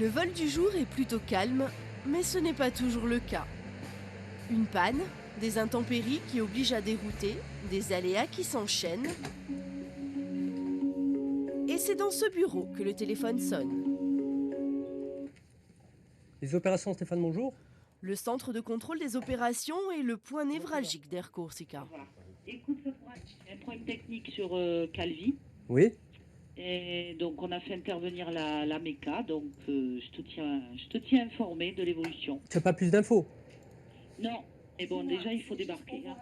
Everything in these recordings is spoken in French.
Le vol du jour est plutôt calme, mais ce n'est pas toujours le cas. Une panne, des intempéries qui obligent à dérouter, des aléas qui s'enchaînent. Et c'est dans ce bureau que le téléphone sonne. Les opérations, Stéphane, bonjour. Le centre de contrôle des opérations est le point névralgique d'Air Corsica. Voilà. Écoute, un problème technique sur Calvi. Oui. Et donc on a fait intervenir la MECA, donc je te tiens informé de l'évolution. Tu n'as pas plus d'infos? Non, mais bon, déjà il faut débarquer. Hein.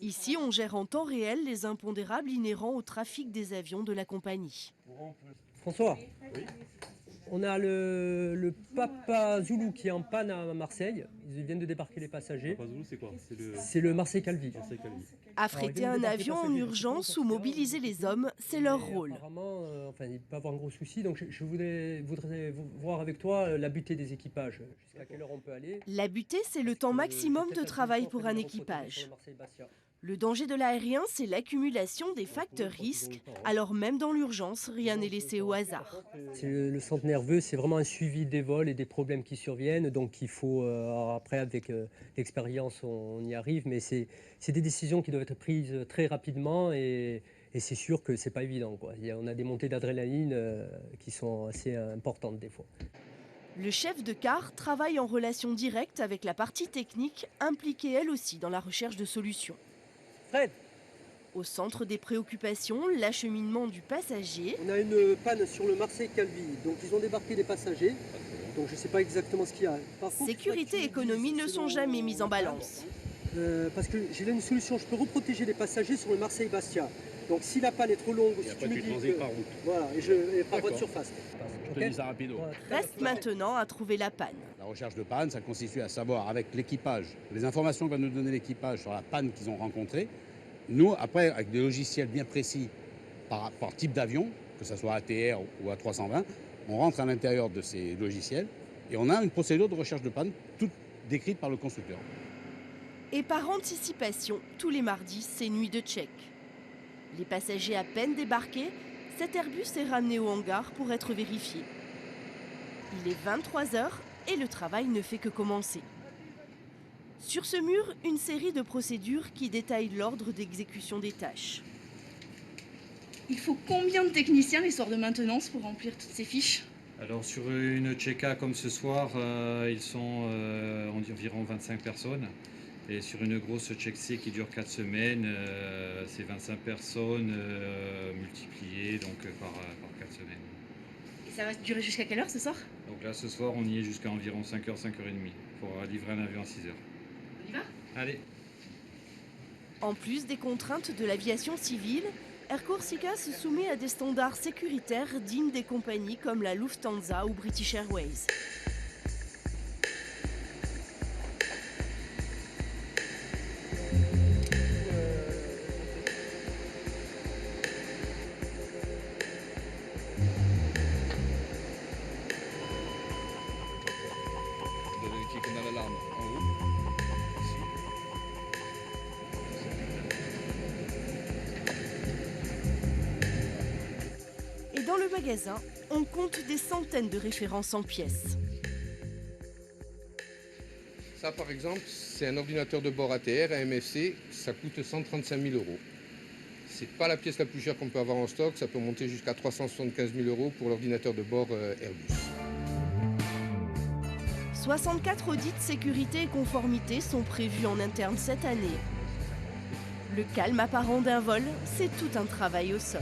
Ici, on gère en temps réel les impondérables inhérents au trafic des avions de la compagnie. François, oui. On a le Papa Zulu qui est en panne à Marseille. Ils viennent de débarquer les passagers. Papa Zulu, c'est quoi? C'est le Marseille Calvi. Affréter un avion en urgence ou mobiliser les hommes, c'est leur rôle. Apparemment, il peut y avoir un gros souci. Donc je voudrais voir avec toi la butée des équipages. Jusqu'à quelle heure on peut aller? La butée, c'est le temps maximum de travail pour un équipage. Le danger de l'aérien, c'est l'accumulation des facteurs risques. Alors même dans l'urgence, rien n'est laissé au hasard. Le centre nerveux, c'est vraiment un suivi des vols et des problèmes qui surviennent. Donc il faut, après avec l'expérience, on y arrive. Mais c'est des décisions qui doivent être prises très rapidement et c'est sûr que c'est pas évident, quoi. On a des montées d'adrénaline qui sont assez importantes des fois. Le chef de car travaille en relation directe avec la partie technique, impliquée elle aussi dans la recherche de solutions. Fred, au centre des préoccupations, l'acheminement du passager. On a une panne sur le Marseille Calvi, donc ils ont débarqué des passagers, donc je ne sais pas exactement ce qu'il y a. Par contre, sécurité et économie ne sont jamais mises en balance. Parce que j'ai là une solution, je peux reprotéger les passagers sur le Marseille-Bastia. Donc si la panne est trop longue, si tu me dis par route. Voilà, et par voie de surface. Je te dis ça rapido. Reste maintenant à trouver la panne. La recherche de panne, ça consiste à savoir avec l'équipage, les informations que va nous donner l'équipage sur la panne qu'ils ont rencontrée. Nous, après, avec des logiciels bien précis par type d'avion, que ce soit ATR ou A320, on rentre à l'intérieur de ces logiciels et on a une procédure de recherche de panne toute décrite par le constructeur. Et par anticipation, tous les mardis, c'est nuit de check. Les passagers à peine débarqués, cet Airbus est ramené au hangar pour être vérifié. Il est 23h et le travail ne fait que commencer. Sur ce mur, une série de procédures qui détaillent l'ordre d'exécution des tâches. Il faut combien de techniciens les soirs de maintenance pour remplir toutes ces fiches? Alors sur une check-A comme ce soir, ils sont environ 25 personnes. Et sur une grosse check-C qui dure 4 semaines, c'est 25 personnes multipliées donc, par 4 semaines. Et ça va durer jusqu'à quelle heure ce soir? Donc là ce soir on y est jusqu'à environ 5h, 5h30 pour livrer un avion à 6h. On y va? Allez. En plus des contraintes de l'aviation civile, Air Corsica se soumet à des standards sécuritaires dignes des compagnies comme la Lufthansa ou British Airways. De vérifier qu'on a l'alarme en haut. Et dans le magasin, on compte des centaines de références en pièces. Ça, par exemple, c'est un ordinateur de bord ATR, un MFC, ça coûte 135 000 €. C'est pas la pièce la plus chère qu'on peut avoir en stock, ça peut monter jusqu'à 375 000 € pour l'ordinateur de bord Airbus. 64 audits sécurité et conformité sont prévus en interne cette année. Le calme apparent d'un vol, c'est tout un travail au sol.